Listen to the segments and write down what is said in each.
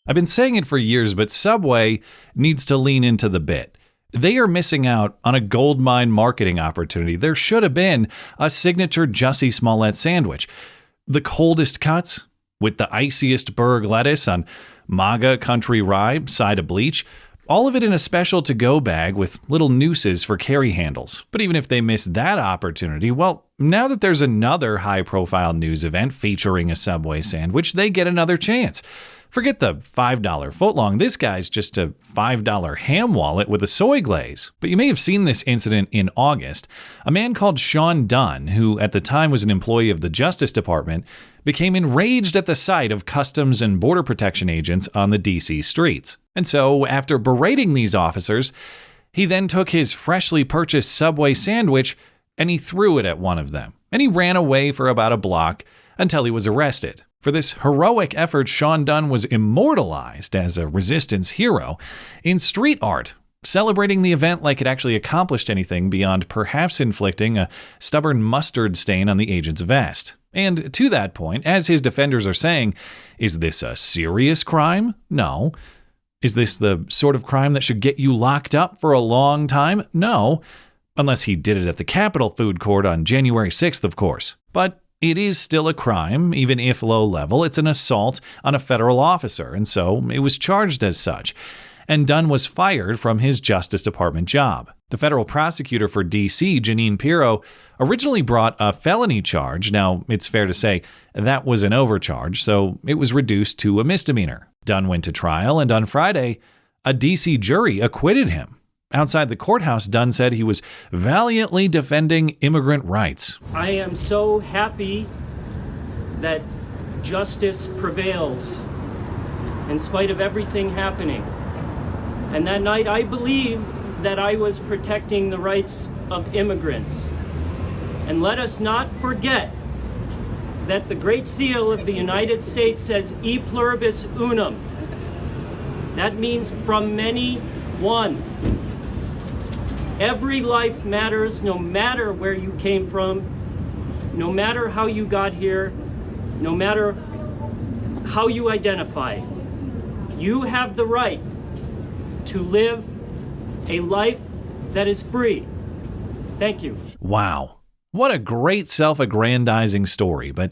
I've been saying it for years, but Subway needs to lean into the bit. They are missing out on a goldmine marketing opportunity. There should have been a signature Jussie Smollett sandwich. The coldest cuts with the iciest Berg lettuce on MAGA country rye, side of bleach. All of it in a special to-go bag with little nooses for carry handles. But even if they missed that opportunity, well, now that there's another high-profile news event featuring a Subway sandwich, they get another chance. Forget the $5 footlong. This guy's just a $5 ham wallet with a soy glaze. But you may have seen this incident in August. A man called Sean Dunn, who at the time was an employee of the Justice Department, became enraged at the sight of Customs and Border Protection agents on the D.C. streets. And so, after berating these officers, he then took his freshly purchased Subway sandwich and he threw it at one of them. And he ran away for about a block until he was arrested. For this heroic effort, Sean Dunn was immortalized as a resistance hero in street art, celebrating the event like it actually accomplished anything beyond perhaps inflicting a stubborn mustard stain on the agent's vest. And to that point, as his defenders are saying, is this a serious crime? No. Is this the sort of crime that should get you locked up for a long time? No. Unless he did it at the Capitol Food Court on January 6th, of course. But it is still a crime, even if low level. It's an assault on a federal officer, and so it was charged as such. And Dunn was fired from his Justice Department job. The federal prosecutor for D.C., Jeanine Pirro, originally brought a felony charge. Now, it's fair to say that was an overcharge, so it was reduced to a misdemeanor. Dunn went to trial, and on Friday, a D.C. jury acquitted him. Outside the courthouse, Dunn said he was valiantly defending immigrant rights. I am so happy that justice prevails in spite of everything happening. And that night, I believe that I was protecting the rights of immigrants. And let us not forget that the Great Seal of the United States says e pluribus unum. That means from many, one. Every life matters, no matter where you came from, no matter how you got here, no matter how you identify. You have the right to live a life that is free. Thank you. Wow. What a great self-aggrandizing story, but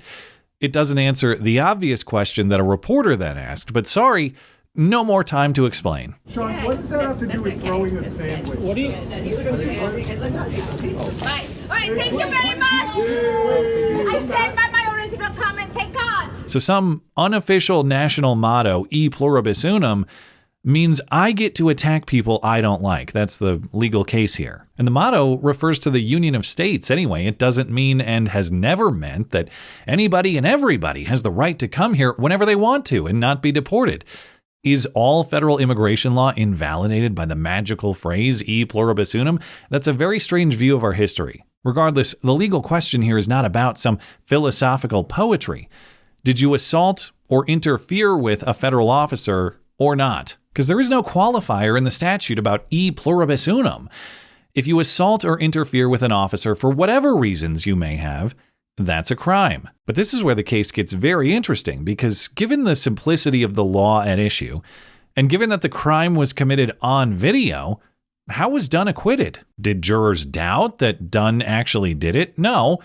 it doesn't answer the obvious question that a reporter then asked. But sorry, no more time to explain. Sean, what does that have to do with throwing a sandwich? What do you... All right, thank you very much. I stand by my original comment. Thank God. So some unofficial national motto, e pluribus unum, means I get to attack people I don't like. That's the legal case here. And the motto refers to the Union of States anyway. It doesn't mean and has never meant that anybody and everybody has the right to come here whenever they want to and not be deported. Is all federal immigration law invalidated by the magical phrase e pluribus unum? That's a very strange view of our history. Regardless, the legal question here is not about some philosophical poetry. Did you assault or interfere with a federal officer or not? Because there is no qualifier in the statute about e pluribus unum. If you assault or interfere with an officer for whatever reasons you may have, that's a crime. But this is where the case gets very interesting, because given the simplicity of the law at issue, and given that the crime was committed on video, how was Dunn acquitted? Did jurors doubt that Dunn actually did it? No.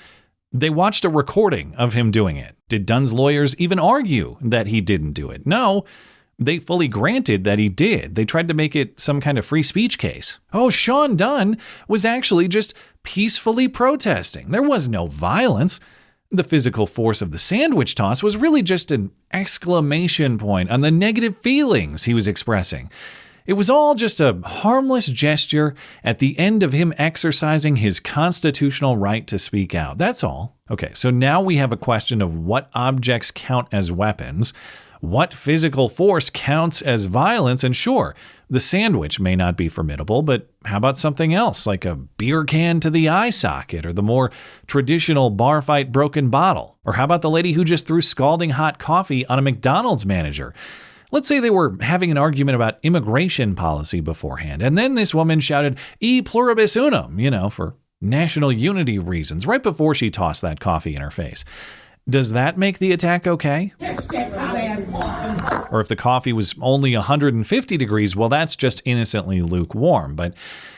They watched a recording of him doing it. Did Dunn's lawyers even argue that he didn't do it? No. They fully granted that he did. They tried to make it some kind of free speech case. Oh, Sean Dunn was actually just peacefully protesting. There was no violence. The physical force of the sandwich toss was really just an exclamation point on the negative feelings he was expressing. It was all just a harmless gesture at the end of him exercising his constitutional right to speak out. That's all. Okay, so now we have a question of what objects count as weapons. What physical force counts as violence? And sure, the sandwich may not be formidable, but how about something else, like a beer can to the eye socket, or the more traditional bar fight broken bottle? Or how about the lady who just threw scalding hot coffee on a McDonald's manager? Let's say they were having an argument about immigration policy beforehand, and then this woman shouted, e pluribus unum, for national unity reasons, right before she tossed that coffee in her face. Does that make the attack okay? Or if the coffee was only 150 degrees, well, that's just innocently lukewarm. But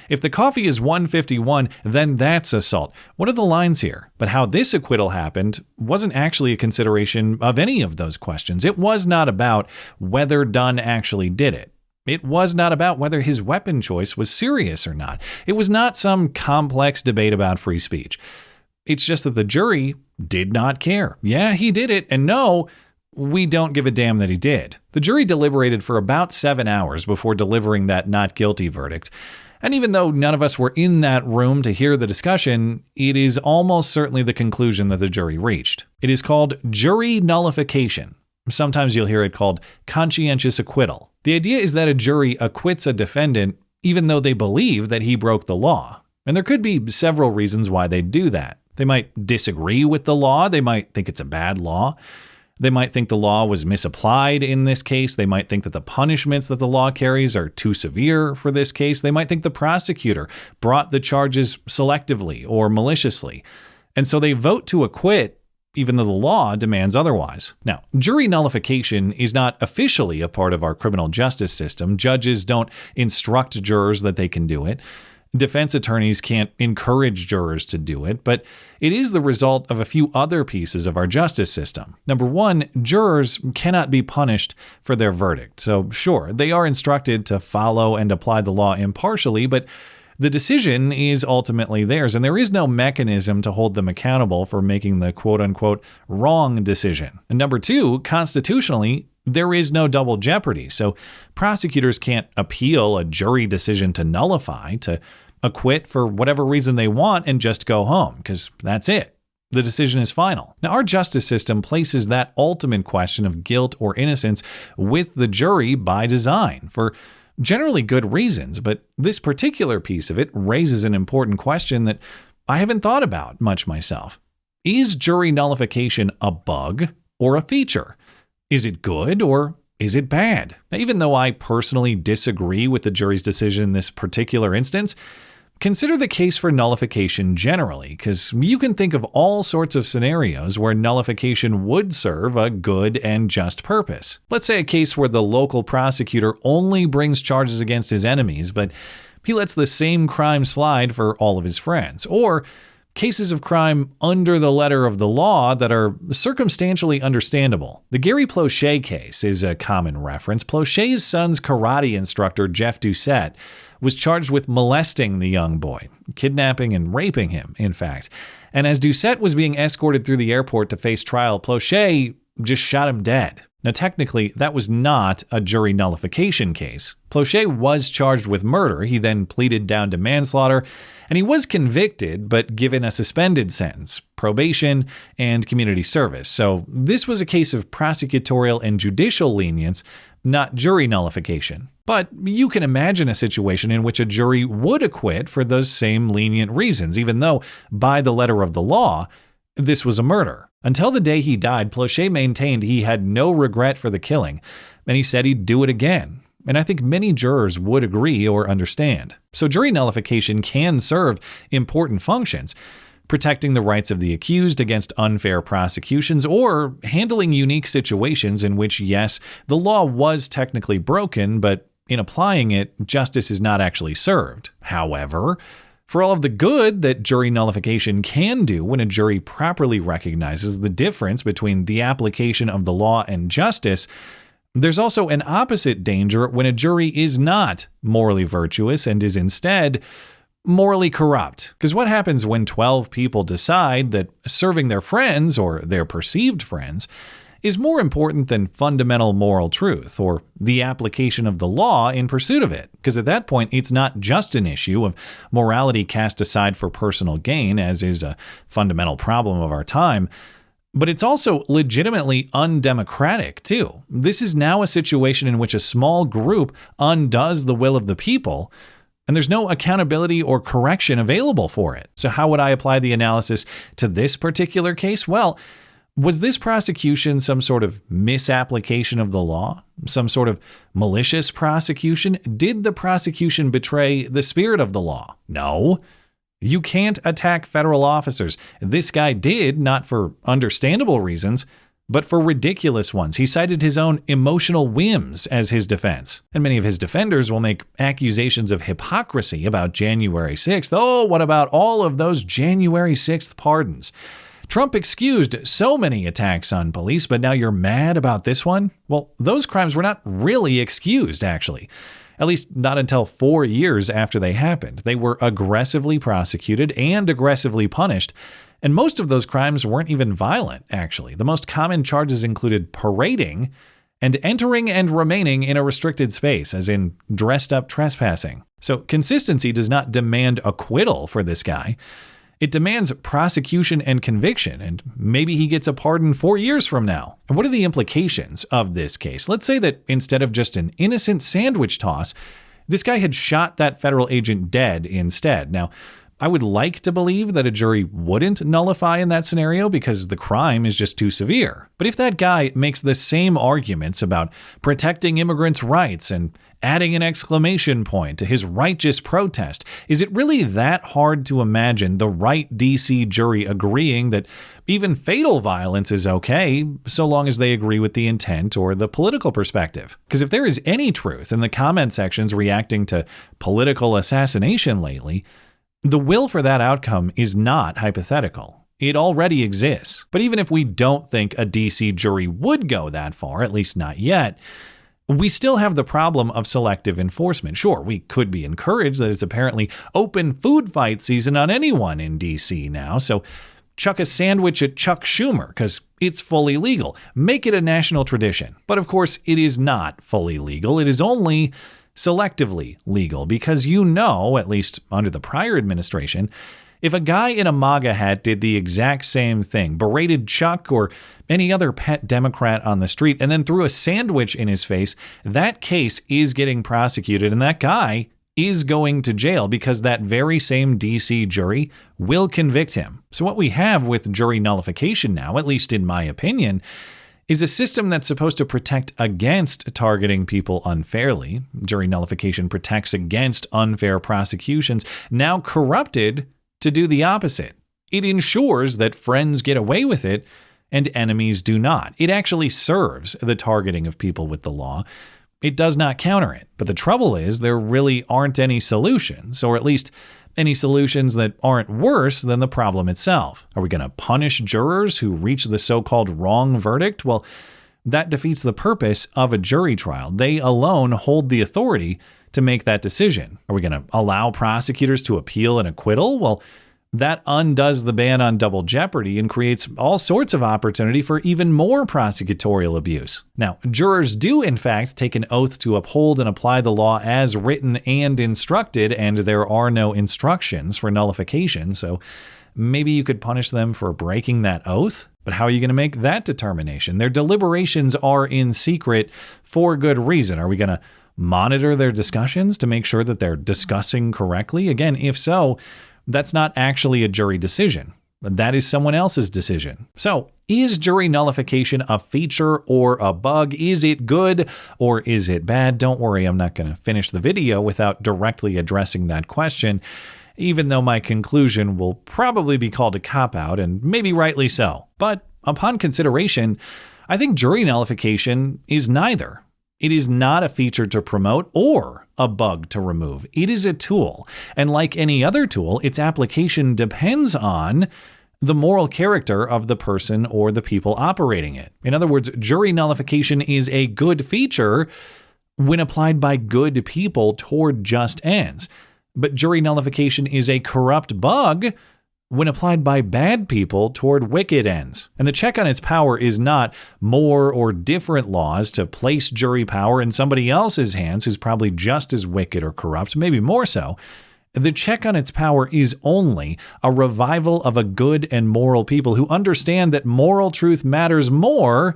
if the coffee is 151, then that's assault. What are the lines here? But how this acquittal happened wasn't actually a consideration of any of those questions. It was not about whether Dunn actually did it. It was not about whether his weapon choice was serious or not. It was not some complex debate about free speech. It's just that the jury did not care. Yeah, he did it, and no, we don't give a damn that he did. The jury deliberated for about 7 hours before delivering that not guilty verdict. And even though none of us were in that room to hear the discussion, it is almost certainly the conclusion that the jury reached. It is called jury nullification. Sometimes you'll hear it called conscientious acquittal. The idea is that a jury acquits a defendant even though they believe that he broke the law. And there could be several reasons why they do that. They might disagree with the law. They might think it's a bad law. They might think the law was misapplied in this case. They might think that the punishments that the law carries are too severe for this case. They might think the prosecutor brought the charges selectively or maliciously. And so they vote to acquit even though the law demands otherwise. Now, jury nullification is not officially a part of our criminal justice system. Judges don't instruct jurors that they can do it. Defense attorneys can't encourage jurors to do it, but it is the result of a few other pieces of our justice system. Number one, jurors cannot be punished for their verdict. So sure, they are instructed to follow and apply the law impartially, but the decision is ultimately theirs, and there is no mechanism to hold them accountable for making the quote-unquote wrong decision. And number two, constitutionally, there is no double jeopardy, so prosecutors can't appeal a jury decision to nullify, to acquit for whatever reason they want and just go home, because that's it. The decision is final. Now, our justice system places that ultimate question of guilt or innocence with the jury by design, for generally good reasons, but this particular piece of it raises an important question that I haven't thought about much myself. Is jury nullification a bug or a feature? Is it good or is it bad? Now, even though I personally disagree with the jury's decision in this particular instance, consider the case for nullification generally, because you can think of all sorts of scenarios where nullification would serve a good and just purpose. Let's say a case where the local prosecutor only brings charges against his enemies, but he lets the same crime slide for all of his friends. Or cases of crime under the letter of the law that are circumstantially understandable. The Gary Plauché case is a common reference. Plauché's son's karate instructor, Jeff Doucette, was charged with molesting the young boy, kidnapping and raping him, in fact. And as Doucette was being escorted through the airport to face trial, Plauché just shot him dead. Now, technically, that was not a jury nullification case. Plauché was charged with murder. He then pleaded down to manslaughter, and he was convicted, but given a suspended sentence, probation, and community service. So this was a case of prosecutorial and judicial lenience, not jury nullification. But you can imagine a situation in which a jury would acquit for those same lenient reasons, even though, by the letter of the law, this was a murder. Until the day he died, Plauché maintained he had no regret for the killing, and he said he'd do it again. And I think many jurors would agree or understand. So jury nullification can serve important functions, protecting the rights of the accused against unfair prosecutions, or handling unique situations in which, yes, the law was technically broken, but in applying it, justice is not actually served. However, for all of the good that jury nullification can do when a jury properly recognizes the difference between the application of the law and justice, there's also an opposite danger when a jury is not morally virtuous and is instead morally corrupt. Because what happens when 12 people decide that serving their friends or their perceived friends is more important than fundamental moral truth or the application of the law in pursuit of it? Because at that point, it's not just an issue of morality cast aside for personal gain, as is a fundamental problem of our time, but it's also legitimately undemocratic too. This is now a situation in which a small group undoes the will of the people, and there's no accountability or correction available for it. So how would I apply the analysis to this particular case? Well, was this prosecution some sort of misapplication of the law? Some sort of malicious prosecution? Did the prosecution betray the spirit of the law? No. You can't attack federal officers. This guy did, not for understandable reasons, but for ridiculous ones. He cited his own emotional whims as his defense. And many of his defenders will make accusations of hypocrisy about January 6th. Oh, what about all of those January 6th pardons? Trump excused so many attacks on police, but now you're mad about this one? Well, those crimes were not really excused, actually. At least not until 4 years after they happened. They were aggressively prosecuted and aggressively punished. And most of those crimes weren't even violent, actually. The most common charges included parading and entering and remaining in a restricted space, as in dressed up trespassing. So consistency does not demand acquittal for this guy. It demands prosecution and conviction, and maybe he gets a pardon 4 years from now. And what are the implications of this case? Let's say that instead of just an innocent sandwich toss, this guy had shot that federal agent dead instead. Now, I would like to believe that a jury wouldn't nullify in that scenario because the crime is just too severe. But if that guy makes the same arguments about protecting immigrants' rights and adding an exclamation point to his righteous protest, is it really that hard to imagine the right DC jury agreeing that even fatal violence is okay, so long as they agree with the intent or the political perspective? Because if there is any truth in the comment sections reacting to political assassination lately, the will for that outcome is not hypothetical. It already exists. But even if we don't think a DC jury would go that far, at least not yet, we still have the problem of selective enforcement. Sure, we could be encouraged that it's apparently open food fight season on anyone in DC now, so chuck a sandwich at Chuck Schumer because it's fully legal. Make it a national tradition. But of course, it is not fully legal. It is only selectively legal because at least under the prior administration, if a guy in a MAGA hat did the exact same thing, berated Chuck or any other pet Democrat on the street, and then threw a sandwich in his face, that case is getting prosecuted and that guy is going to jail because that very same DC jury will convict him. So what we have with jury nullification now, at least in my opinion, is a system that's supposed to protect against targeting people unfairly. Jury nullification protects against unfair prosecutions, now corrupted to do the opposite. It ensures that friends get away with it and enemies do not. It actually serves the targeting of people with the law. It does not counter it. But the trouble is there really aren't any solutions, or at least any solutions that aren't worse than the problem itself. Are we going to punish jurors who reach the so-called wrong verdict? Well, that defeats the purpose of a jury trial. They alone hold the authority to make that decision. Are we going to allow prosecutors to appeal an acquittal? Well, that undoes the ban on double jeopardy and creates all sorts of opportunity for even more prosecutorial abuse. Now, jurors do, in fact, take an oath to uphold and apply the law as written and instructed, and there are no instructions for nullification, so maybe you could punish them for breaking that oath? But how are you going to make that determination? Their deliberations are in secret for good reason. Are we going to monitor their discussions to make sure that they're discussing correctly? Again, if so, that's not actually a jury decision. That is someone else's decision. So, is jury nullification a feature or a bug? Is it good or is it bad? Don't worry, I'm not going to finish the video without directly addressing that question, even though my conclusion will probably be called a cop-out, and maybe rightly so. But upon consideration, I think jury nullification is neither. It is not a feature to promote or a bug to remove. It is a tool. And like any other tool, its application depends on the moral character of the person or the people operating it. In other words, jury nullification is a good feature when applied by good people toward just ends. But jury nullification is a corrupt bug when applied by bad people toward wicked ends. And the check on its power is not more or different laws to place jury power in somebody else's hands who's probably just as wicked or corrupt, maybe more so. The check on its power is only a revival of a good and moral people who understand that moral truth matters more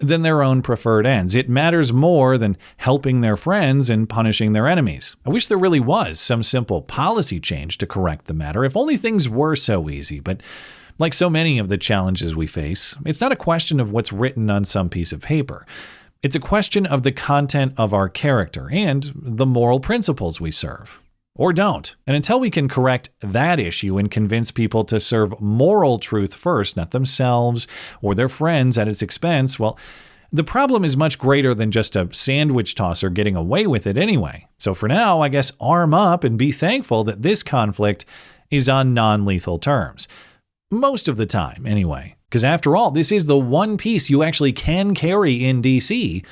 than their own preferred ends. It matters more than helping their friends and punishing their enemies. I wish there really was some simple policy change to correct the matter, if only things were so easy. But like so many of the challenges we face, it's not a question of what's written on some piece of paper. It's a question of the content of our character and the moral principles we serve. or don't. And until we can correct that issue and convince people to serve moral truth first, not themselves or their friends at its expense, well, the problem is much greater than just a sandwich tosser getting away with it anyway. So for now, I guess arm up and be thankful that this conflict is on non-lethal terms. Most of the time, anyway. Because after all, this is the one piece you actually can carry in DC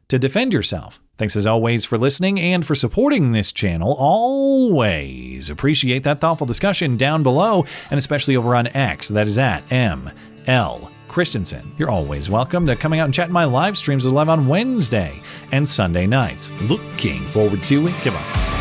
to defend yourself. Thanks as always for listening and for supporting this channel. Always appreciate that thoughtful discussion down below, and especially over on X. That is at ML Christiansen. You're always welcome to coming out and chatting my live streams live on Wednesday and Sunday nights. Looking forward to it. Goodbye.